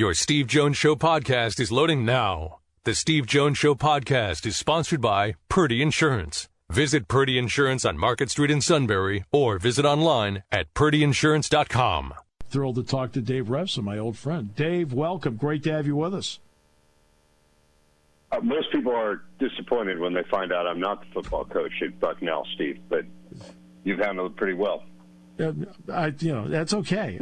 Your Steve Jones Show podcast is loading now. The Steve Jones Show podcast is sponsored by Purdy Insurance. Visit Purdy Insurance on Market Street in Sunbury or visit online at purdyinsurance.com. Thrilled to talk to Dave Revsine, my old friend. Dave, welcome. Great to have you with us. Most people are disappointed when they find out I'm not the football coach at Bucknell, Steve, but you've handled it pretty well. That's okay.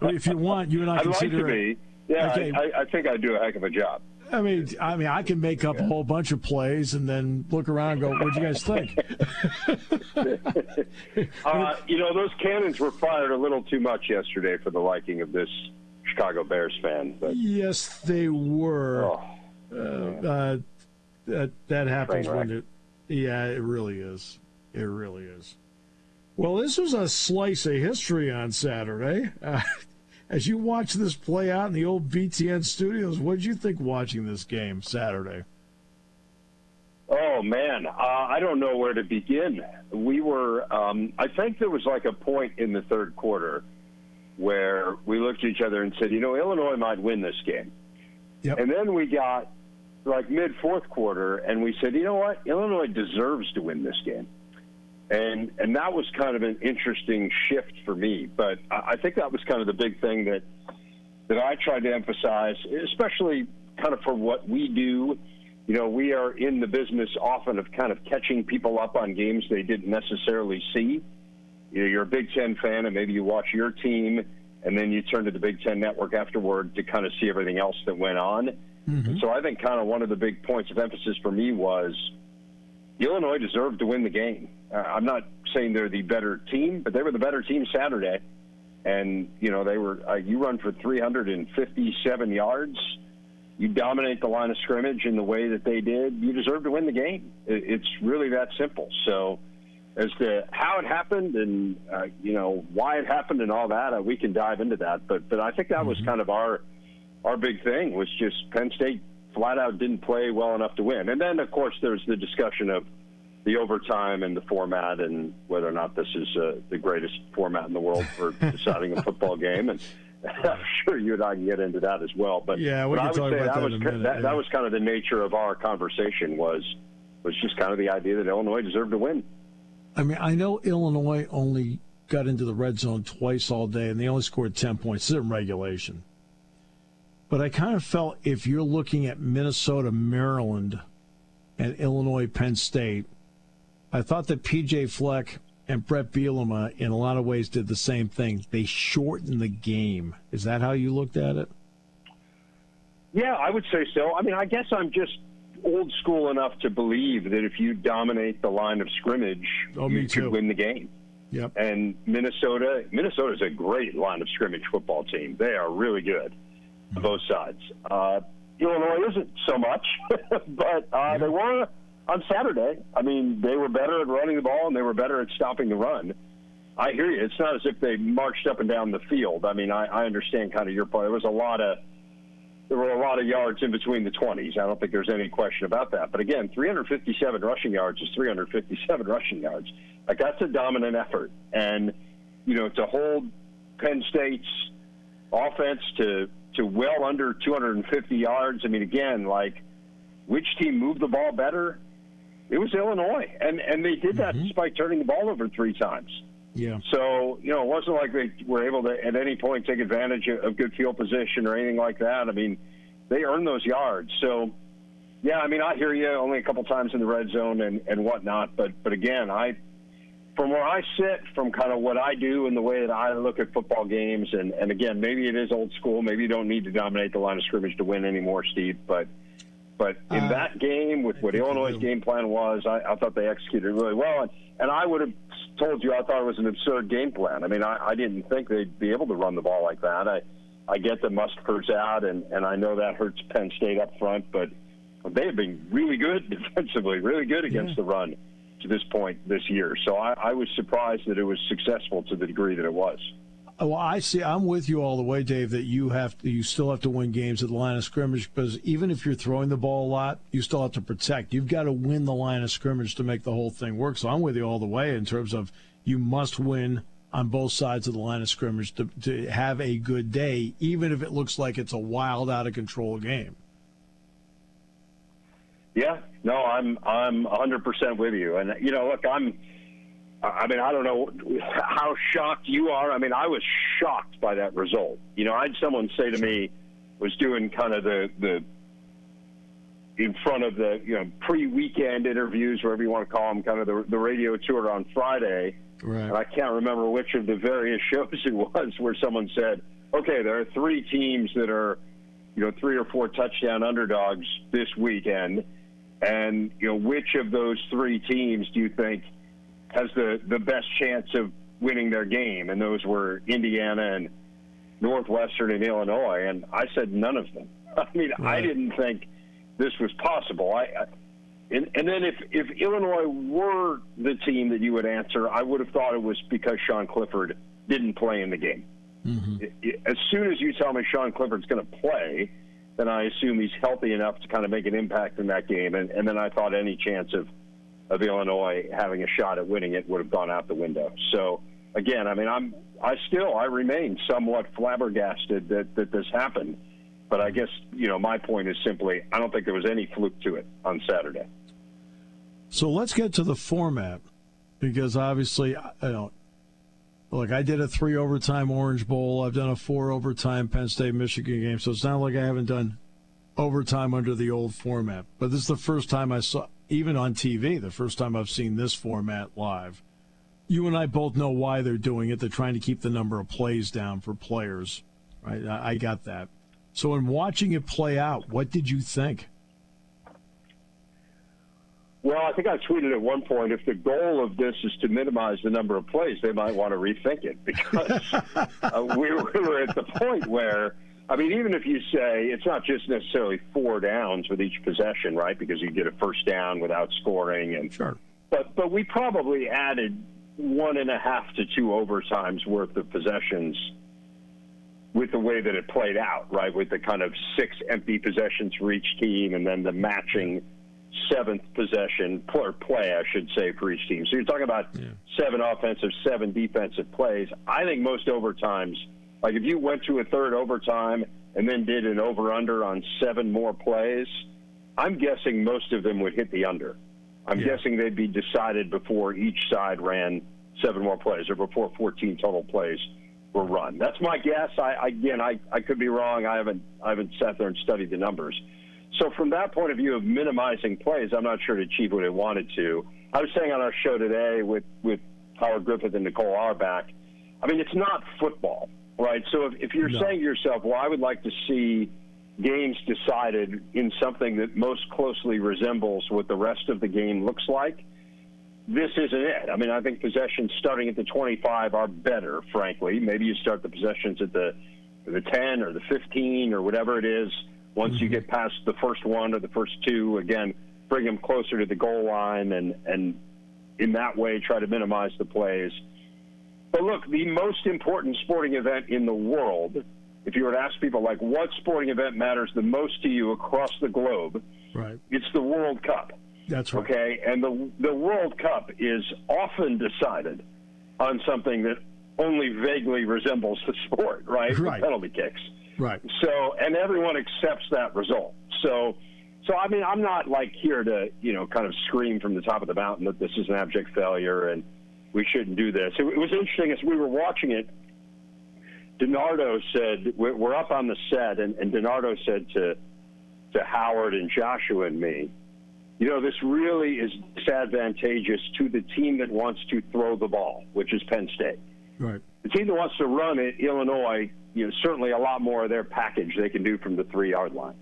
If you want, you and I I'd consider like to be. Yeah, okay. I think I do a heck of a job. I mean, I can make up a whole bunch of plays and then look around and go, "What'd you guys think?" Those cannons were fired a little too much yesterday for the liking of this Chicago Bears fan. But, yes, they were. That happens when it. Yeah, it really is. It really is. Well, this was a slice of history on Saturday. As you watch this play out in the old BTN studios, what did you think watching this game Saturday? Oh, man, I don't know where to begin. We were, I think there was like a point in the third quarter where we looked at each other and said, Illinois might win this game. Yep. And then we got like mid-fourth quarter and we said, you know what, Illinois deserves to win this game. And that was kind of an interesting shift for me. But I think that was kind of the big thing that I tried to emphasize, especially kind of for what we do. We are in the business often of kind of catching people up on games they didn't necessarily see. You're a Big Ten fan, and maybe you watch your team, and then you turn to the Big Ten Network afterward to kind of see everything else that went on. Mm-hmm. So I think kind of one of the big points of emphasis for me was Illinois deserved to win the game. I'm not saying they're the better team, but they were the better team Saturday. And, they were you run for 357 yards. You dominate the line of scrimmage in the way that they did. You deserve to win the game. It's really that simple. So as to how it happened and, why it happened and all that, we can dive into that. But I think that was kind of our big thing was just Penn State flat out didn't play well enough to win. And then, of course, there's the discussion of the overtime and the format and whether or not this is the greatest format in the world for deciding a football game. And I'm sure you and I can get into that as well. But, yeah, we but can I would talk say about that in a minute. that was kind of the nature of our conversation was just kind of the idea that Illinois deserved to win. I mean, I know Illinois only got into the red zone twice all day, and they only scored 10 points in regulation. But I kind of felt if you're looking at Minnesota, Maryland, and Illinois, Penn State, I thought that P.J. Fleck and Brett Bielema in a lot of ways did the same thing. They shortened the game. Is that how you looked at it? Yeah, I would say so. I mean, I guess I'm just old school enough to believe that if you dominate the line of scrimmage, you could win the game. Yep. And Minnesota's a great line of scrimmage football team. They are really good on both sides. Illinois isn't so much, but they were on Saturday. I mean, they were better at running the ball and they were better at stopping the run. I hear you. It's not as if they marched up and down the field. I mean, I understand kind of your point. There were a lot of yards in between the 20s. I don't think there's any question about that. But again, 357 rushing yards is 357 rushing yards. Like, that's a dominant effort. And, to hold Penn State's offense to well under 250 yards, I mean, again, like, which team moved the ball better? It was Illinois. And they did that despite turning the ball over 3 times. Yeah. So, it wasn't like they were able to at any point take advantage of good field position or anything like that. I mean, they earned those yards. So, yeah, I mean, I hear you only a couple times in the red zone and whatnot. But again, from where I sit, from kind of what I do and the way that I look at football games, and again, maybe it is old school. Maybe you don't need to dominate the line of scrimmage to win anymore, Steve. But in that game, with what Illinois' game plan was, I thought they executed really well. And I would have told you I thought it was an absurd game plan. I mean, I didn't think they'd be able to run the ball like that. I get that Musker's out, and I know that hurts Penn State up front, but they have been really good defensively, really good against the run to this point this year. So I was surprised that it was successful to the degree that it was. Well, I'm with you all the way, Dave, that you still have to win games at the line of scrimmage, because even if you're throwing the ball a lot, you still have to protect. You've got to win the line of scrimmage to make the whole thing work. So I'm with you all the way in terms of you must win on both sides of the line of scrimmage to have a good day, even if it looks like it's a wild, out of control game. Yeah, no, I'm 100% with you. And, look, I don't know how shocked you are. I mean, I was shocked by that result. I had someone say to me, was doing kind of the in front of the, pre-weekend interviews, whatever you want to call them, kind of the radio tour on Friday. Right. And I can't remember which of the various shows it was where someone said, okay, there are three teams that are, 3 or 4 touchdown underdogs this weekend. And, which of those three teams do you think has the best chance of winning their game? And those were Indiana and Northwestern and Illinois. And I said none of them. I mean, right. I didn't think this was possible. And then if Illinois were the team that you would answer, I would have thought it was because Sean Clifford didn't play in the game. Mm-hmm. As soon as you tell me Sean Clifford's going to play, then I assume he's healthy enough to kind of make an impact in that game. And then I thought any chance of Illinois having a shot at winning it would have gone out the window. So, again, I mean, I remain somewhat flabbergasted that this happened. But I guess, my point is simply I don't think there was any fluke to it on Saturday. So let's get to the format, because obviously, look, I did a 3-overtime Orange Bowl. I've done a 4-overtime Penn State-Michigan game, so it's not like I haven't done overtime under the old format. But this is the first time I saw, even on TV, the first time I've seen this format live. You and I both know why they're doing it. They're trying to keep the number of plays down for players, right? I got that. So in watching it play out, what did you think? Well, I think I tweeted at one point, if the goal of this is to minimize the number of plays, they might want to rethink it, because we were at the point where, I mean, even if you say it's not just necessarily 4 downs with each possession, right, because you get a first down without scoring. And sure. But we probably added 1.5 to 2 overtimes worth of possessions with the way that it played out, right, with the kind of 6 empty possessions for each team and then the matching 7th possession play, I should say, for each team. So you're talking about 7 offensive, 7 defensive plays. I think most overtimes, like if you went to a third overtime and then did an over-under on 7 more plays, I'm guessing most of them would hit the under. I'm guessing they'd be decided before each side ran 7 more plays or before 14 total plays were run. That's my guess. I could be wrong. I haven't sat there and studied the numbers. So from that point of view of minimizing plays, I'm not sure it achieved what it wanted to. I was saying on our show today with Howard Griffith and Nicole Auerbach, I mean, it's not football, right? So if you're saying to yourself, well, I would like to see games decided in something that most closely resembles what the rest of the game looks like, this isn't it. I mean, I think possessions starting at the 25 are better, frankly. Maybe you start the possessions at the 10 or the 15 or whatever it is. Once you get past the first 1 or the first 2, again, bring them closer to the goal line and in that way try to minimize the plays. But look, the most important sporting event in the world, if you were to ask people, like, what sporting event matters the most to you across the globe, right, it's the World Cup. That's right. Okay, and the World Cup is often decided on something that only vaguely resembles the sport, right? Right. Penalty kicks. Right. So, and everyone accepts that result. So I mean, I'm not like here to, kind of scream from the top of the mountain that this is an abject failure and we shouldn't do this. It was interesting as we were watching it. DiNardo said, we're up on the set, and DiNardo said to Howard and Joshua and me, this really is disadvantageous to the team that wants to throw the ball, which is Penn State. Right. The team that wants to run it, Illinois, certainly a lot more of their package they can do from the 3-yard line.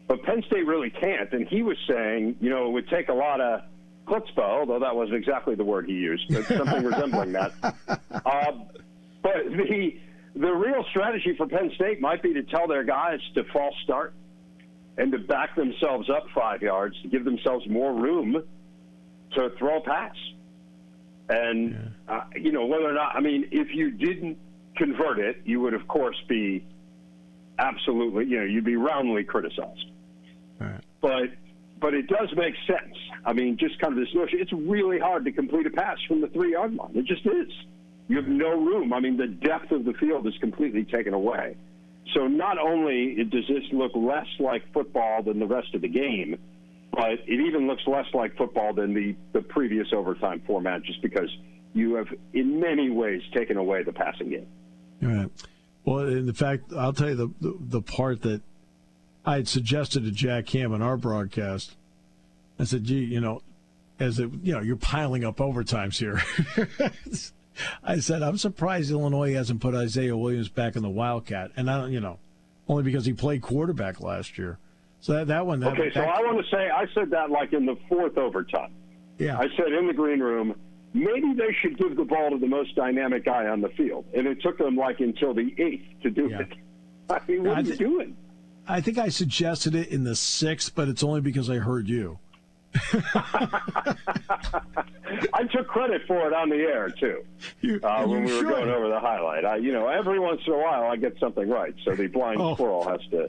But Penn State really can't. And he was saying, it would take a lot of chutzpah, although that wasn't exactly the word he used, but something resembling that. But the real strategy for Penn State might be to tell their guys to false start and to back themselves up 5 yards to give themselves more room to throw a pass. And, whether or not, I mean, if you didn't convert it, you would, of course, be absolutely, you'd be roundly criticized. Right. But it does make sense. I mean, just kind of this notion, it's really hard to complete a pass from the 3-yard line. It just is. You have no room. I mean, the depth of the field is completely taken away. So not only does this look less like football than the rest of the game, but it even looks less like football than the previous overtime format, just because you have, in many ways, taken away the passing game. All right. Well, in fact, I'll tell you the part that I had suggested to Jack Ham in our broadcast. I said, gee, you're piling up overtimes here. I said, I'm surprised Illinois hasn't put Isaiah Williams back in the Wildcat. And, only because he played quarterback last year. So that one. Okay, so I want to say, I said that like in the fourth overtime. Yeah. I said in the green room, maybe they should give the ball to the most dynamic guy on the field. And it took them until the eighth to do it. I mean, what are you doing? I think I suggested it in the sixth, but it's only because I heard you. I took credit for it on the air too. When we were going over the highlight, every once in a while I get something right, so the blind squirrel has to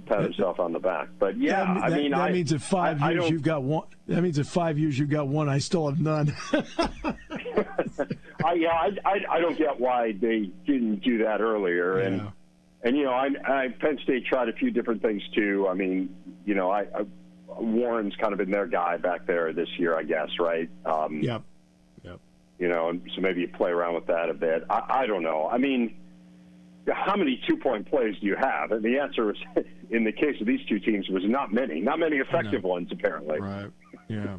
pat himself on the back. But that means at 5 years you've got one. That means at 5 years you've got one. I still have none. I don't get why they didn't do that earlier, and Penn State tried a few different things too. I mean, Warren's kind of been their guy back there this year, I guess, right? Yep. So maybe you play around with that a bit. I don't know. I mean, how many 2-point plays do you have? And the answer is, in the case of these two teams, was not many effective ones, apparently. Right. Yeah.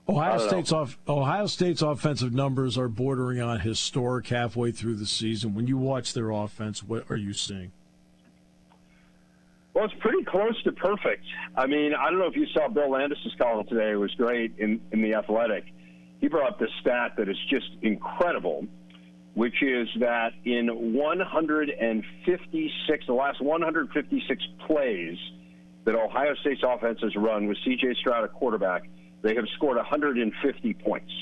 Ohio State's offensive numbers are bordering on historic halfway through the season. When you watch their offense, what are you seeing? Well, it's pretty close to perfect. I mean, I don't know if you saw Bill Landis' column today. It was great in The Athletic. He brought up this stat that is just incredible, which is that in the last 156 plays that Ohio State's offense has run with C.J. Stroud at quarterback, they have scored 150 points.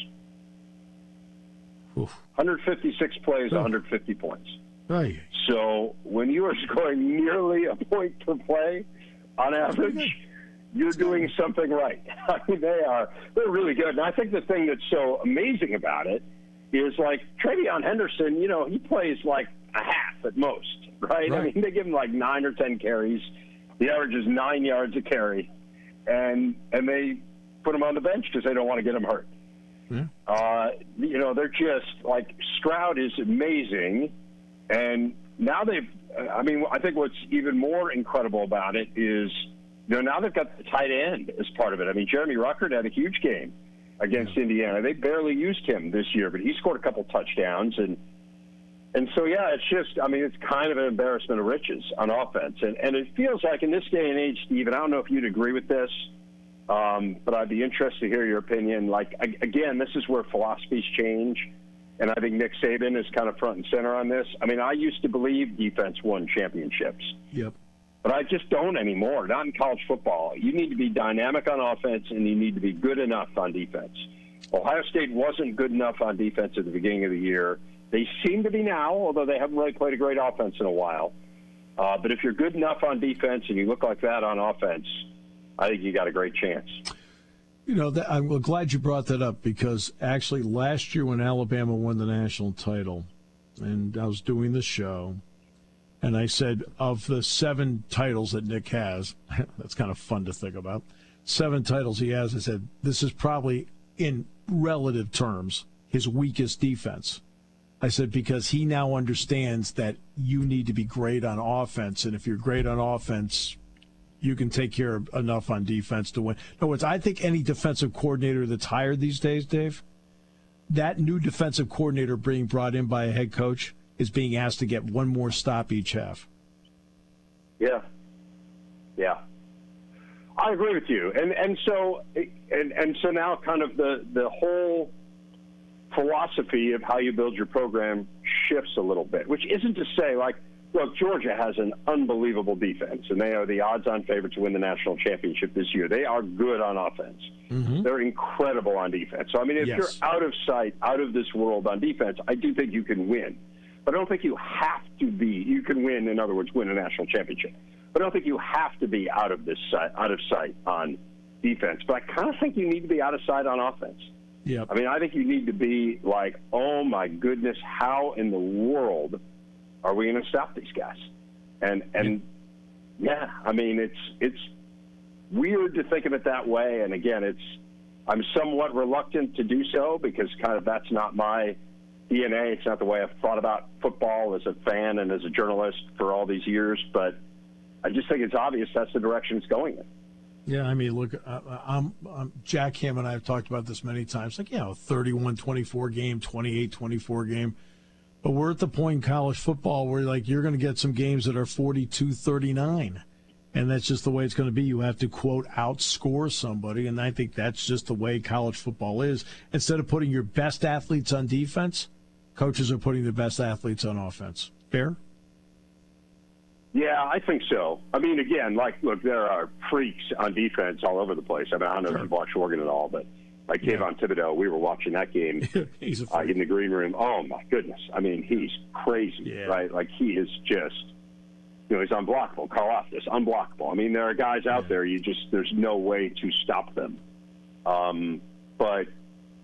Oof. 156 plays, 150 points. Right. So when you are scoring nearly a point per play on average, you're doing something right. I mean, they're really good. And I think the thing that's so amazing about it is, like, Travion Henderson, he plays like a half at most, right? I mean, they give him like 9 or 10 carries. The average is 9 yards a carry. And they put him on the bench because they don't want to get him hurt. Yeah. They're just, like, Stroud is amazing. And now I think what's even more incredible about it is, now they've got the tight end as part of it. I mean, Jeremy Ruckert had a huge game against Indiana. They barely used him this year, but he scored a couple touchdowns. And so, it's just, it's kind of an embarrassment of riches on offense. And it feels like in this day and age, Steve, and I don't know if you'd agree with this, but I'd be interested to hear your opinion. Like, again, this is where philosophies change. And I think Nick Saban is kind of front and center on this. I mean, I used to believe defense won championships. Yep. But I just don't anymore, not in college football. You need to be dynamic on offense, and you need to be good enough on defense. Ohio State wasn't good enough on defense at the beginning of the year. They seem to be now, although they haven't really played a great offense in a while. But if you're good enough on defense and you look like that on offense, I think you got a great chance. I'm glad you brought that up, because actually last year when Alabama won the national title, and I was doing the show, and I said, of the 7 titles that Nick has, that's kind of fun to think about, 7 titles he has, I said, this is probably, in relative terms, his weakest defense. I said, because he now understands that you need to be great on offense, and if you're great on offense, you can take care of enough on defense to win. In other words, I think any defensive coordinator that's hired these days, Dave, that new defensive coordinator being brought in by a head coach is being asked to get one more stop each half. Yeah. I agree with you. And so now kind of the whole philosophy of how you build your program shifts a little bit, which isn't to say, like, look, Georgia has an unbelievable defense, and they are the odds-on favorite to win the national championship this year. They are good on offense. Mm-hmm. They're incredible on defense. So, if you're out of sight, out of this world on defense, I do think you can win. But I don't think you have to be. You can win, in other words, win a national championship. But I don't think you have to be out of sight on defense. But I kind of think you need to be out of sight on offense. Yep. I mean, I think you need to be like, oh, my goodness, how in the world are we going to stop these guys? And yeah, I mean, it's weird to think of it that way. And, again, I'm somewhat reluctant to do so because kind of that's not my DNA. It's not the way I've thought about football as a fan and as a journalist for all these years. But I just think it's obvious that's the direction it's going in. Yeah, I mean, look, Jack Ham and I have talked about this many times. Like, 31-24 game, 28-24 game. But we're at the point in college football where, like, you're going to get some games that are 42-39. And that's just the way it's going to be. You have to, quote, outscore somebody. And I think that's just the way college football is. Instead of putting your best athletes on defense, coaches are putting the best athletes on offense. Fair? Yeah, I think so. I mean, again, look, there are freaks on defense all over the place. I mean, I don't know if you've watched Oregon at all, but like Kayvon Thibodeau, we were watching that game he's in the green room. Oh, my goodness. I mean, he's crazy, right? Like, he is just, he's unblockable. Carl Loftus, unblockable. I mean, there are guys out there, there's no way to stop them. But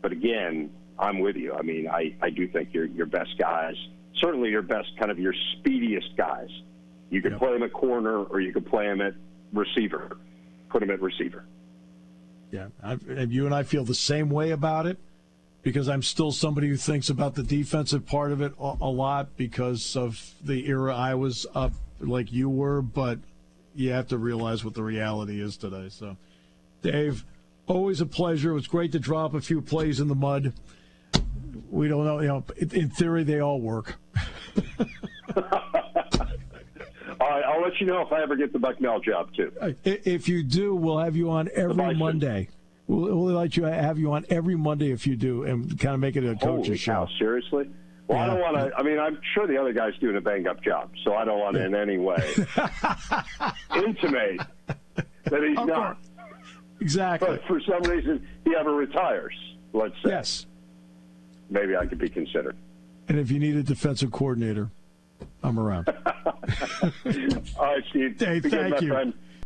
again, I'm with you. I mean, I do think your best guys, certainly your best, kind of your speediest guys, you could play him at corner or you could play him at receiver. Put him at receiver. Yeah, and you and I feel the same way about it because I'm still somebody who thinks about the defensive part of it a lot because of the era I was up like you were, but you have to realize what the reality is today. So, Dave, always a pleasure. It was great to drop a few plays in the mud. We don't know, in theory, they all work. All right, I'll let you know if I ever get the Bucknell job, too. If you do, we'll have you on every Monday. We'll let you have you on every Monday if you do and kind of make it a coach's show. Holy cow, seriously? Well, I don't want to – I mean, I'm sure the other guy's doing a bang-up job, so I don't want to in any way intimate that he's not. Exactly. But for some reason, he ever retires, let's say. Yes. Maybe I could be considered. And if you need a defensive coordinator, I'm around. All right, Steve. Dave, thank you.